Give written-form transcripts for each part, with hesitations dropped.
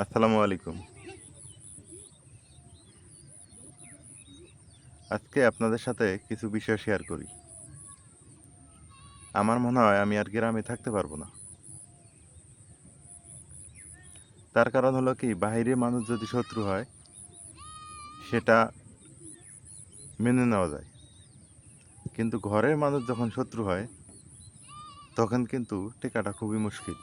আসসালামু আলাইকুম। আজকে আপনাদের সাথে কিছু বিষয় শেয়ার করি। আমার মনে হয় আমি আর গ্রামে থাকতে পারবো না। তার কারণ হলো কি, বাইরে মানুষ যদি শত্রু হয় সেটা মেনে নেওয়া যায়। কিন্তু ঘরের মানুষ যখন শত্রু হয় তখন কিন্তু টেকাটা খুবই মুশকিল।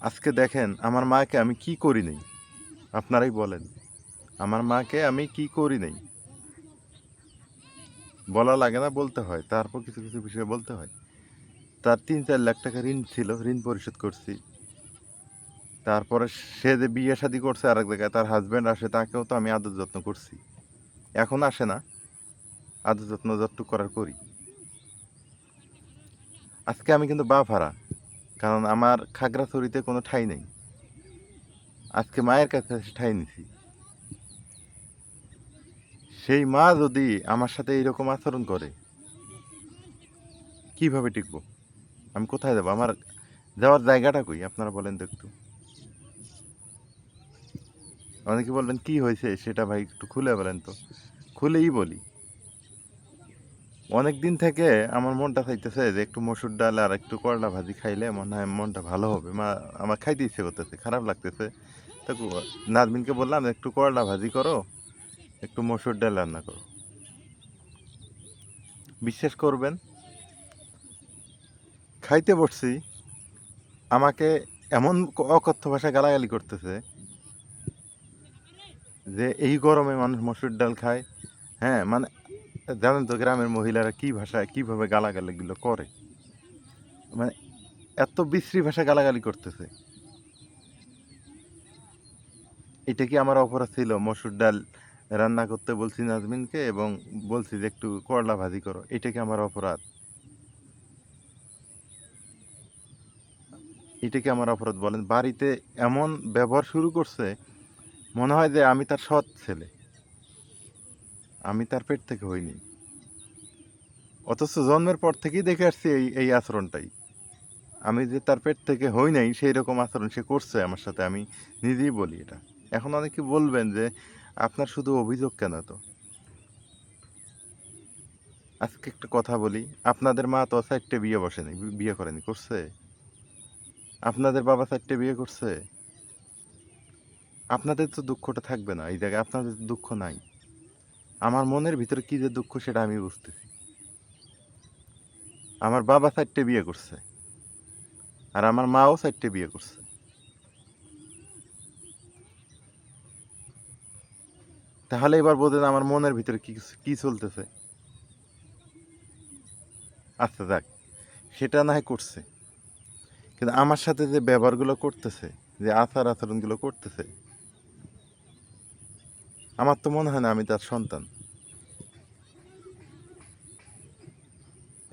আজকে দেখেন আমার মাকে আমি কি করি নাই, আপনারাই বলেন। আমার মাকে আমি কি করি নাই, বলা লাগে না, বলতে হয়। তারপর কিছু কিছু বিষয় বলতে হয়। তার ৩-৪ লাখ টাকা ঋণ ছিল, ঋণ পরিশোধ করছি। তারপরে সে যে বিয়ে শাদী করছে আরেক জায়গায়, তার হাজব্যান্ড আসে, তাকেও তো আমি আদর যত্ন করছি। এখন আসে না, আদর যত্ন যতটুকু করার করি। আজকে আমি কিন্তু বাপ হারা, কারণ আমার খাগড়াছড়িতে কোনো ঠাঁই নেই। আজকে মায়ের কাছে এসে ঠাঁই নিছি। সেই মা যদি আমার সাথে এইরকম আচরণ করে, কিভাবে টিকবো? আমি কোথায় যাবো? আমার যাওয়ার জায়গাটা কই আপনারা বলেন তো একটু। অনেকে বলবেন কি হয়েছে সেটা ভাই একটু খুলে বলেন তো। খুলেই বলি, অনেক দিন থেকে আমার মনটা চাইতেছে যে একটু মসুর ডাল আর একটু করলা ভাজি খাইলে মনে হয় মনটা ভালো হবে। মা, আমার খাইতে ইচ্ছে করতেছে, খারাপ লাগতেছে। তো নাজমিনকে বললাম একটু করলা ভাজি করো, একটু মসুর ডাল রান্না করো। বিশ্বাস করবেন, খাইতে বসছি, আমাকে এমন অকথ্য ভাষায় গালাগালি করতেছে যে এই গরমে মানুষ মসুর ডাল খায়। হ্যাঁ, মানে জানেন তো গ্রামের মহিলারা কি ভাষায় কীভাবে গালাগালিগুলো করে। মানে এত বিশ্রী ভাষা গালাগালি করতেছে। এটা কি আমার অপরাধ ছিল? মসুর ডাল রান্না করতে বলছি নাজমিনকে এবং বলছি যে একটু করলা ভাজি করো, এটা কি আমার অপরাধ? এটা কি আমার অপরাধ বলেন? বাড়িতে এমন ব্যবহার শুরু করছে, মনে হয় যে আমি তার সৎ ছেলে, আমি তার পেট থেকে হইনি। অথচ জন্মের পর থেকেই দেখে আসছি এই এই আচরণটাই। আমি যে তার পেট থেকে হই নাই সেই রকম আচরণ সে করছে আমার সাথে, আমি নিজেই বলি এটা। এখন অনেকে বলবেন যে আপনার শুধু অভিযোগ কেন তো? আজকে একটা কথা বলি, আপনাদের মা তো 4টে বিয়ে বসেনি, বিয়ে করেনি, করছে? আপনাদের বাবা 4টে বিয়ে করছে? আপনাদের তো দুঃখটা থাকবে না এই জায়গায়, আপনাদের তো দুঃখ নাই। আমার মনের ভিতরে কি যে দুঃখ সেটা আমি বুঝতেছি। আমার বাবা 4টে বিয়ে করছে, আর আমার মাও 4টে বিয়ে করছে। তাহলে এবার বোঝেন আমার মনের ভিতরে কি কি চলতেছে। আচ্ছা যাক, সেটা না হয় করছে, কিন্তু আমার সাথে যে ব্যবহারগুলো করতেছে, যে আচার আচরণগুলো করতেছে, আমার তো মনে হয় না আমি তার সন্তান।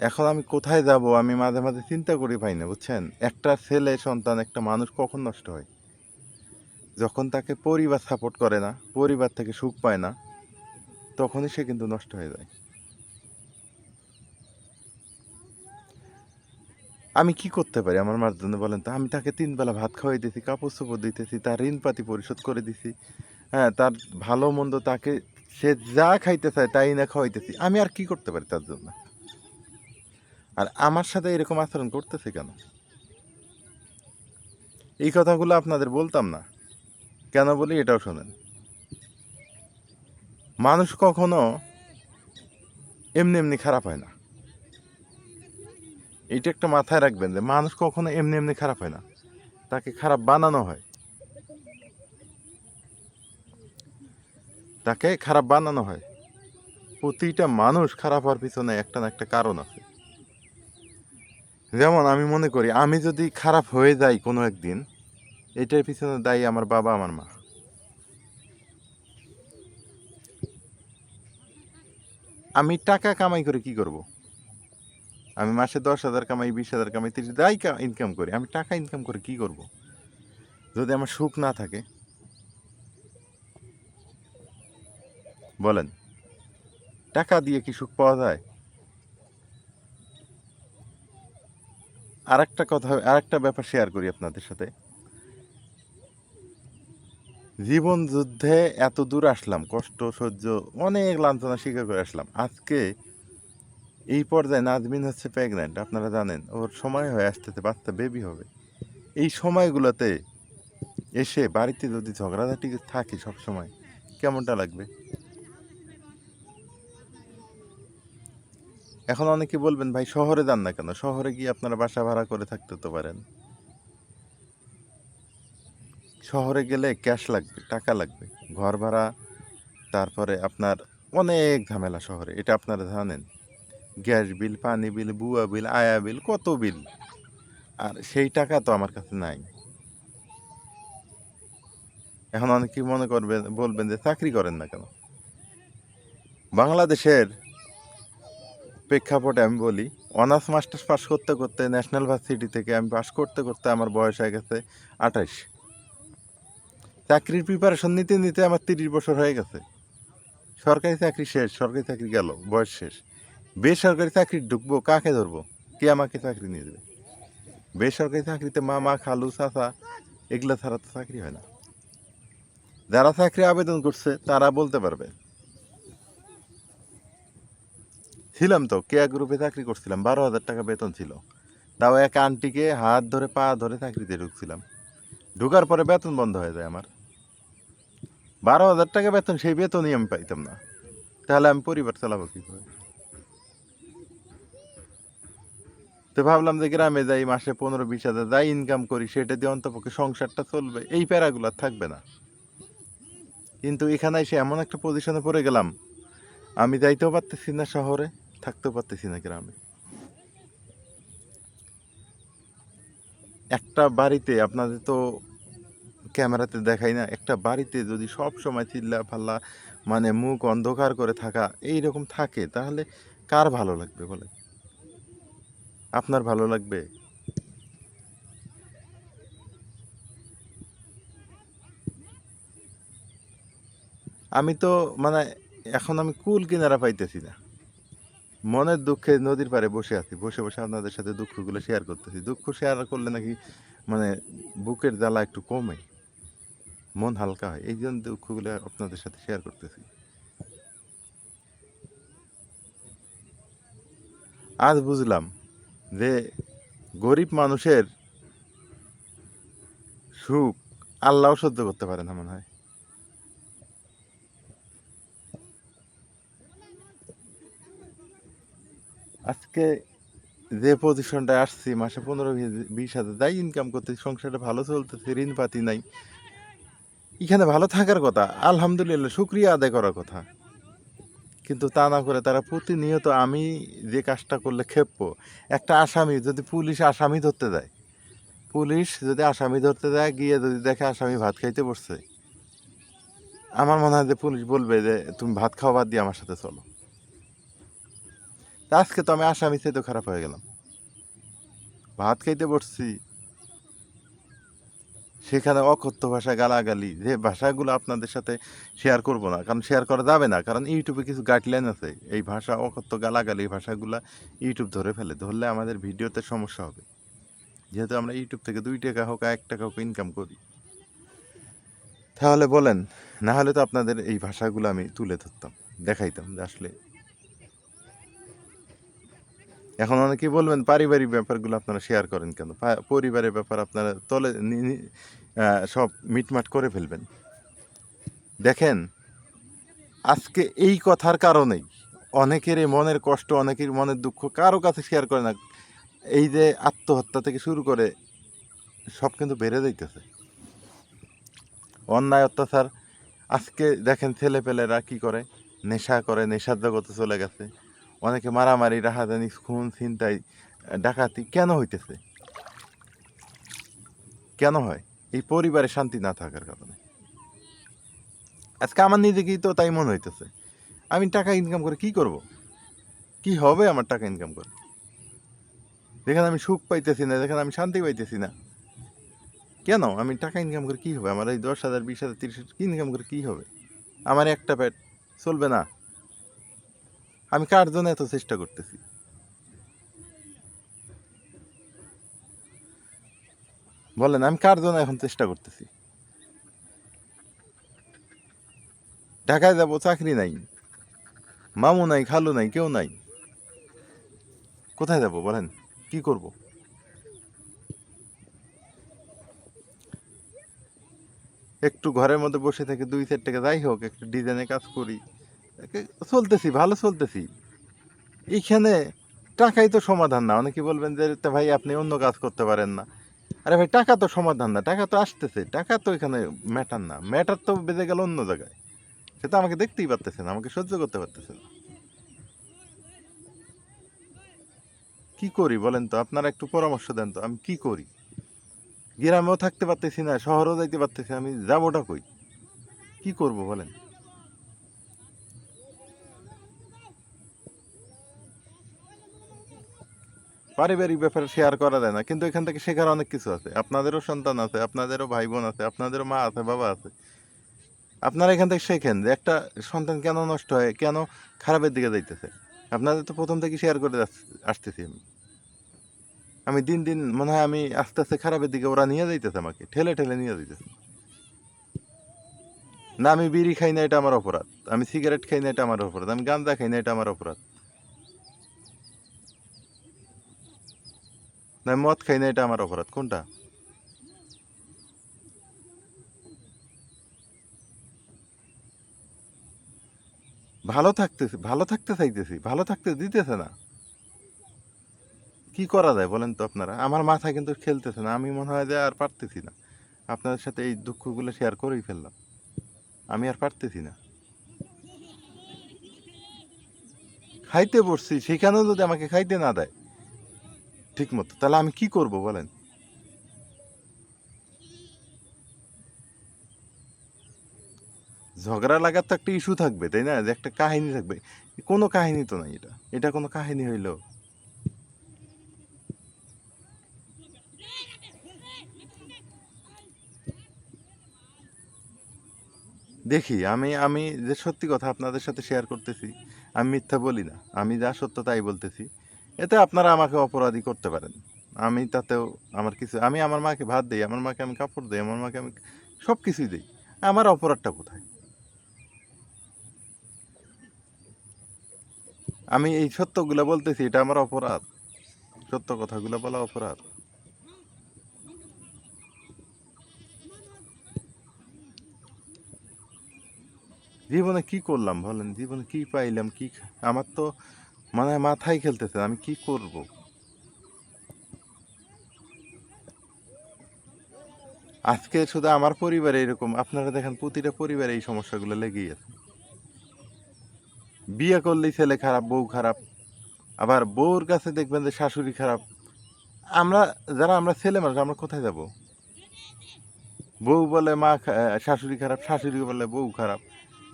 এখন আমি কোথায় যাব আমি মাঝে মাঝে চিন্তা করি, পাই না, বুঝছেন? একটা ছেলে সন্তান, একটা মানুষ কখন নষ্ট হয়? যখন তাকে পরিবার সাপোর্ট করে না, পরিবার থেকে সুখ পায় না, তখনই সে কিন্তু নষ্ট হয়ে যায়। আমি কি করতে পারি আমার মার জন্য বলেন তো? আমি তাকে 3 বেলা ভাত খাওয়াই দিছি, কাপড় চোপড় দিতেছি, তার ঋণপাতি পরিশোধ করে দিছি। হ্যাঁ, তার ভালো মন্দ তাকে, সে যা খাইতে চায় তাই না খাওয়াইতেছি। আমি আর কি করতে পারি তার জন্য? আর আমার সাথে এরকম আচরণ করতেছে কেন? এই কথাগুলো আপনাদের বলতাম না, কেন বলি এটাও শোনেন। মানুষ কখনো এমনি এমনি খারাপ হয় না। এইটা একটা মাথায় রাখবেন যে মানুষ কখনো এমনি এমনি খারাপ হয় না, তাকে খারাপ বানানো হয়। তাকে খারাপ বানানো হয়। প্রতিটা মানুষ খারাপ হওয়ার পিছনে একটা না একটা কারণ আছে। যেমন আমি মনে করি আমি যদি খারাপ হয়ে যাই কোনো একদিন, এটার পিছনে দায়ী আমার বাবা, আমার মা। আমি টাকা কামাই করে কি করব? আমি মাসে 10,000 কামাই, 20,000 কামাই, 30 যাই ইনকাম করি, আমি টাকা ইনকাম করে কি করব যদি আমার সুখ না থাকে? বলেন, টাকা দিয়ে কি সুখ পাওয়া যায়? আরেকটা ব্যাপার শেয়ার করি আপনাদের সাথে। জীবন যুদ্ধে এত দূর আসলাম, কষ্ট সহ্য অনেক লাঞ্ছনা স্বীকার করে আসলাম। আজকে এই পর্যায়ে নাজমিন হচ্ছে প্রেগন্যান্ট, আপনারা জানেন, ওর সময় হয়ে আসতেছে, বাচ্চা বেবি হবে। এই সময়গুলোতে এসে বাড়িতে যদি ঝগড়াঝাটি থাকে সব সময়, কেমনটা লাগবে? এখন অনেকে বলবেন, ভাই শহরে যান না কেন? শহরে গিয়ে আপনারা বাসা ভাড়া করে থাকতে তো পারেন। শহরে গেলে ক্যাশ লাগবে, টাকা লাগবে, ঘর ভাড়া, তারপরে আপনার অনেক ঝামেলা শহরে, এটা আপনারা জানেন। গ্যাস বিল, পানি বিল, বুয়া বিল, আয়া বিল, কত বিল। আর সেই টাকা তো আমার কাছে নাই। এখন অনেকেই মনে করবেন, বলবেন যে চাকরি করেন না কেন? বাংলাদেশের প্রেক্ষাপটে আমি বলি, অনার্স মাস্টার্স পাস করতে করতে ন্যাশনাল ভার্সিটি থেকে আমি পাস করতে করতে আমার বয়স হয়ে গেছে 28। চাকরির প্রিপারেশন নিতে নিতে আমার 30 বছর হয়ে গেছে। সরকারি চাকরি শেষ, সরকারি চাকরি গেল, বয়স শেষ। বেসরকারি চাকরি ঢুকবো, কাকে ধরবো? কে আমাকে চাকরি নিয়ে দেবে? বেসরকারি চাকরিতে মামা, খালু, চাচা এগুলো ছাড়া তো চাকরি হয় না। যারা চাকরি আবেদন করছে তারা বলতে পারবে। ছিলাম তো কেয়া গ্রুপে চাকরি করছিলাম, 12,000 টাকা বেতন ছিল। তাও এক আন্টিকে হাত ধরে পা ধরে চাকরিতে ঢুকছিলাম। ঢুকার পরে বেতন বন্ধ হয়ে যায় আমার। 12,000 টাকা বেতন, সেই বেতনই আমি পাইতাম না। তাহলে আমি পরিবার চালাবো কী করে? তো ভাবলাম যে গ্রামে যাই, মাসে 15-20 হাজার যাই ইনকাম করি, সেটা দিয়ে অন্তপক্ষে সংসারটা চলবে, এই প্যারাগুলো আর থাকবে না। কিন্তু এখানে এসে এমন একটা পজিশনে পড়ে গেলাম, আমি যাইতেও পারতেছি না শহরে, থাকতেও পারতেছি না গ্রামে। একটা বাড়িতে, আপনাদের তো ক্যামেরাতে দেখাই না, একটা বাড়িতে যদি সব সময় চিল্লা ফাল্লা, মানে মুখ অন্ধকার করে থাকা এইরকম থাকে, তাহলে কার ভালো লাগবে বলে? আপনার ভালো লাগবে? আমি তো মানে এখন আমি কুল কিনারা পাইতেছি না। মনের দুঃখে নদীর পাড়ে বসে আছি, বসে বসে আপনাদের সাথে দুঃখগুলো শেয়ার করতেছি। দুঃখ শেয়ার করলে নাকি মানে বুকের জ্বালা একটু কমে, মন হালকা হয়, এই জন্য দুঃখগুলো আপনাদের সাথে শেয়ার করতেছি। আজ বুঝলাম যে গরিব মানুষের সুখ আল্লাহও সহ্য করতে পারে না মনে হয়। আজকে যে পজিশনটায় আসছি, মাসে 15-20 হাজার যাই ইনকাম করতেছি, সংসারটা ভালো চলতেছে, ঋণ পাতি নাই, এখানে ভালো থাকার কথা, আলহামদুলিল্লাহ শুক্রিয়া আদায় করার কথা। কিন্তু তা না করে তারা প্রতিনিয়ত আমি যে কাজটা করলে খেপবো, একটা আসামি যদি পুলিশ আসামি ধরতে যায়, পুলিশ যদি আসামি ধরতে যায়, গিয়ে যদি দেখে আসামি ভাত খাইতে বসছে, আমার মনে হয় যে পুলিশ বলবে যে তুমি ভাত খাওয়া বাদ দিয়ে আমার সাথে চলো। তা আজকে তো আমি আসামি চাইতে খারাপ হয়ে গেলাম, ভাত খাইতে বসছি, সেখানে অকথ্য ভাষা, গালাগালি, যে ভাষাগুলো আপনাদের সাথে শেয়ার করব না, কারণ শেয়ার করা যাবে না, কারণ ইউটিউবে কিছু গাইডলাইন আছে। এই ভাষা, অকথ্য গালাগালি, এই ভাষাগুলা ইউটিউব ধরে ফেলে, ধরলে আমাদের ভিডিওতে সমস্যা হবে। যেহেতু আমরা ইউটিউব থেকে 2 টাকা হোক 1 টাকা হোক ইনকাম করি, তাহলে বলেন, না হলে তো আপনাদের এই ভাষাগুলো আমি তুলে ধরতাম, দেখাইতাম যে আসলে। এখন অনেকেই বলবেন, পারিবারিক ব্যাপারগুলো আপনারা শেয়ার করেন কেন? পরিবারের ব্যাপার আপনারা তলে সব মিটমাট করে ফেলবেন। দেখেন, আজকে এই কথার কারণেই অনেকের মনের কষ্ট, অনেকের মনের দুঃখ কারো কাছে শেয়ার করে না। এই যে আত্মহত্যা থেকে শুরু করে সব কিন্তু বেড়ে যাইতেছে, অন্যায় অত্যাচার। আজকে দেখেন ছেলেপেলেরা কি করে, নেশা করে, নেশার জগতে চলে গেছে। অনেকে মারামারি, রাহাজানি, খুন, ছিনতাই, ডাকাতি কেন হইতেছে? কেন হয়? এই পরিবারে শান্তি না থাকার কারণে। আজকে আমার নিজেকেই তো তাই মনে হইতেছে, আমি টাকা ইনকাম করে কি করব? কি হবে আমার টাকা ইনকাম করে? যেখানে আমি সুখ পাইতেছি না, যেখানে আমি শান্তি পাইতেছি না, কেন আমি টাকা ইনকাম করে কী হবে? আমার এই 10,000, 20,000, 30,000 কি ইনকাম করে কী হবে? আমার একটা পেট চলবে না? আমি কার জন্য এত চেষ্টা করতেছি? বলেন আমি কার জন্য এখন চেষ্টা করতেছি? ঢাকায় যাব, চাকরি নাই, মামু নাই, খালু নাই, কেউ নাই, কোথায় যাব বলেন? কি করব? একটু ঘরের মধ্যে বসে থেকে 2-4 টাকা যাই হোক একটু ডিজাইনে কাজ করি, চলতেছি, ভালো চলতেছি। এইখানে টাকাই তো সমাধান না। অনেকে বলবেন যে তা ভাই আপনি অন্য কাজ করতে পারেন না। আরে ভাই টাকা তো সমাধান না, টাকা তো আসতেছে, টাকা তো এখানে ম্যাটার না, ম্যাটার তো বেঁধে গেল অন্য জায়গায়। সে তো আমাকে দেখতেই পারতেছে না, আমাকে সহ্য করতে পারতেছে না। কি করি বলেন তো? আপনারা একটু পরামর্শ দেন তো, আমি কি করি? গ্রামেও থাকতে পারতেছি না, শহরেও যাইতে পারতেছি, আমি যাবোটা কই? কি করব বলেন? পারিবারিক ব্যাপারে শেয়ার করা যায় না, কিন্তু এখান থেকে শেখার অনেক কিছু আছে। আপনাদেরও সন্তান আছে, আপনাদেরও ভাই বোন আছে, আপনাদেরও মা আছে, বাবা আছে। আপনারা এখান থেকে শেখেন যে একটা সন্তান কেন নষ্ট হয়, কেন খারাপের দিকে যাইতেছে। আপনাদের তো প্রথম থেকে শেয়ার করে আসতেছি আমি। আমি দিন দিন মনে হয় আমি আস্তে আস্তে খারাপের দিকে ওরা নিয়ে যাইতেছে, আমাকে ঠেলে ঠেলে নিয়ে যাইতেছে। না আমি বিড়ি খাই না এটা আমার অপরাধ, আমি সিগারেট খাই না এটা আমার অপরাধ, আমি গাঁজা খাই না এটা আমার অপরাধ, না আমি মদ খাই না এটা আমার অপরাধ, কোনটা? ভালো থাকতে চাইতেছি, ভালো থাকতে দিতেছে না। কি করা যায় বলেন তো আপনারা? আমার মাথা কিন্তু খেলতেছে না, আমি মনে হয় যে আর পারতেছি না। আপনাদের সাথে এই দুঃখগুলো শেয়ার করেই ফেললাম, আমি আর পারতেছি না। খাইতে বসছি, সেখানেও যদি আমাকে খাইতে না দেয় ঠিক মতো, তাহলে আমি কি করব বলেন? ঝগড়া লাগার তো একটা ইস্যু থাকবে, তাই না? যে একটা কাহিনী থাকবে। কোনো কাহিনী তো নাই এটা, এটা কোনো কাহিনী হইলো? দেখি আমি আমি যে সত্যি কথা আপনাদের সাথে শেয়ার করতেছি, আমি মিথ্যা বলি না, আমি যা সত্য তাই বলতেছি। এতে আপনারা আমাকে অপরাধী করতে পারেন, আমি তাতেও আমার কিছু, আমি আমার মাকে ভাত দিই, আমার মাকে আমি কাপড় দিই, আমার মাকে আমি সব কিছুই দিই। আমার অপরাধটা কোথায়? আমি এই সত্যগুলো বলতেছি, এটা আমার অপরাধ? সত্য কথাগুলো বলা অপরাধ? জীবনে কি করলাম বলেন? জীবনে কি পাইলাম, আমার তো মানে মাথায় খেলতেছে, আমি কি করব? আজকে শুধু আমার পরিবারে এরকম, আপনারা দেখেন প্রতিটা পরিবারে এই সমস্যাগুলো লেগেই আছে। বিয়ে করলেই ছেলে খারাপ, বউ খারাপ, আবার বউর কাছে দেখবেন যে শাশুড়ি খারাপ। আমরা যারা আমরা ছেলে মানুষ, আমরা কোথায় যাব? বউ বলে শাশুড়ি খারাপ, শাশুড়ি বলে বউ খারাপ।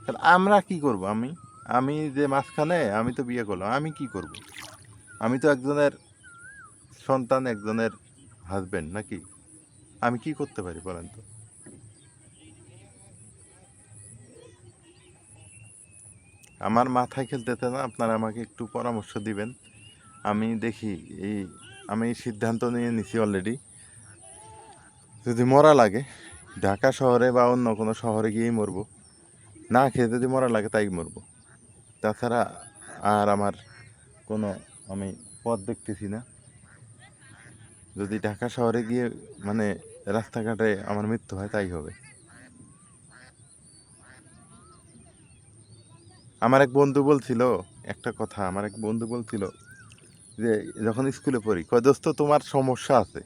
তাহলে আমরা কি করব? আমি আমি যে মাঝখানে, আমি তো বিয়ে করলাম, আমি কি করব? আমি তো একজনের সন্তান, একজনের হাজবেন্ড নাকি? আমি কি করতে পারি বলেন তো? আমার মাথায় খেলতেছে না, আপনারা আমাকে একটু পরামর্শ দিবেন। আমি দেখি এই, আমি সিদ্ধান্ত নিয়ে নিছি অলরেডি। যদি মরা লাগে ঢাকা শহরে বা অন্য কোনো শহরে গিয়েই মরবো, না খেয়ে যদি মরা লাগে তাই মরবো। তাছাড়া আর আমার কোনো, আমি পথ দেখতেছি না। যদি ঢাকা শহরে গিয়ে মানে রাস্তাঘাটে আমার মৃত্যু হয় তাই হবে। আমার এক বন্ধু বলছিল একটা কথা, আমার এক বন্ধু বলছিল যে যখন স্কুলে পড়ি, কয় দোস্ত তোমার সমস্যা আছে।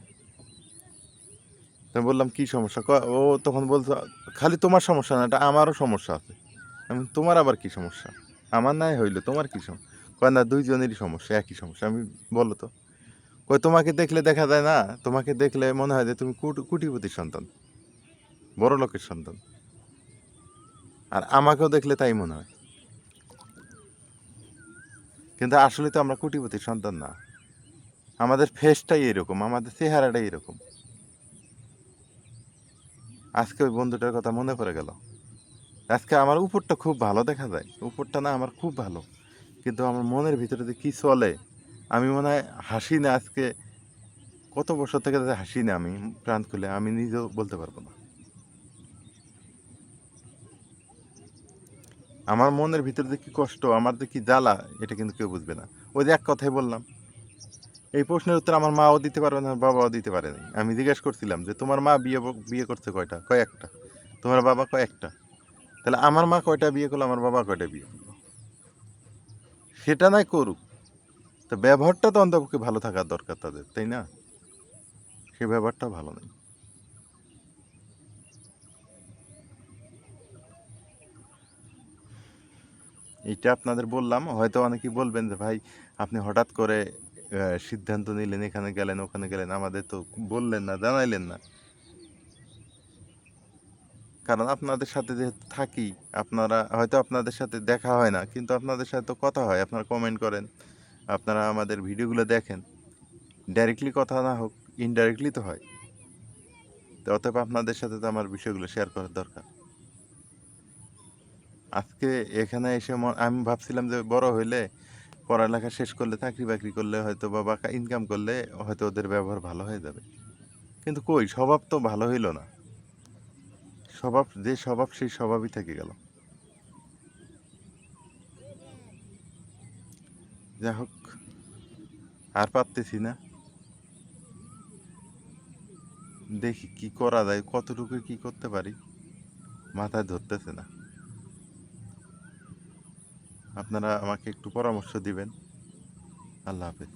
আমি বললাম কি সমস্যা? ও তখন বলছো খালি তোমার সমস্যা না, এটা আমারও সমস্যা আছে। আমি তোমার আবার কি সমস্যা? আমার নাই হইলো, তোমার কি সমস্যা? কয় না দুইজনেরই সমস্যা, একই সমস্যা। আমি বলো তো, কই তোমাকে দেখলে দেখা যায় না, তোমাকে দেখলে মনে হয় যে তুমি কোটিপতির সন্তান, বড় লোকের সন্তান, আর আমাকেও দেখলে তাই মনে হয়, কিন্তু আসলে তো আমরা কোটিপতির সন্তান না। আমাদের ফেসটাই এরকম, আমাদের চেহারাটাই এরকম। আজকে ওই বন্ধুটার কথা মনে পড়ে গেল। আজকে আমার উপরটা খুব ভালো দেখা যায়, উপরটা না আমার খুব ভালো, কিন্তু আমার মনের ভিতরে যে কি চলে, আমি মনে হয় হাসি না আজকে কত বছর থেকে যে হাসি না আমি প্রাণ খুলে আমি নিজেও বলতে পারবো না। আমার মনের ভিতরে যে কি কষ্ট, আমার যে কি জ্বালা, এটা কিন্তু কেউ বুঝবে না। ওই যে এক কথাই বললাম, এই প্রশ্নের উত্তর আমার মাও দিতে পারবে না, বাবাও দিতে পারে নাই। আমি জিজ্ঞেস করছিলাম যে তোমার মা বিয়ে করছে কয়টা? কয় একটা। তোমার বাবা কয় একটা। তাহলে আমার মা কয়টা বিয়ে করলো, আমার বাবা কয়টা বিয়ে করলো? সেটা নাই করুক, তো ব্যবহারটা তো অন্তপক্ষে ভালো থাকার দরকার তাদের, তাই না? সে ব্যবহারটা ভালো নেই। এইটা আপনাদের বললাম, হয়তো অনেকেই বলবেন যে ভাই আপনি হঠাৎ করে সিদ্ধান্ত নিলেন, এখানে গেলেন ওখানে গেলেন, আমাদের তো বললেন না, জানাইলেন না। কারণ আপনাদের সাথে যেহেতু থাকি, আপনারা হয়তো আপনাদের সাথে দেখা হয় না, কিন্তু আপনাদের সাথে তো কথা হয়, আপনারা কমেন্ট করেন, আপনারা আমাদের ভিডিওগুলো দেখেন। ডাইরেক্টলি কথা না হোক, ইনডাইরেক্টলি তো হয়। তো অতএব আপনাদের সাথে তো আমার বিষয়গুলো শেয়ার করার দরকার। আজকে এখানে এসে আমি ভাবছিলাম যে বড় হইলে, পড়ালেখা শেষ করলে, চাকরি বাকরি করলে, হয়তো বাবা ইনকাম করলে হয়তো ওদের ব্যবহার ভালো হয়ে যাবে। কিন্তু কই, স্বভাব তো ভালো হইল না। স্বভাব যে স্বভাব, সেই স্বভাবই থেকে গেল। যাই হোক, আর পারতেছি না। দেখি কি করা যায়, কতটুকু কি করতে পারি, মাথায় ধরতেছে না। আপনারা আমাকে একটু পরামর্শ দিবেন। আল্লাহ হাফেজ।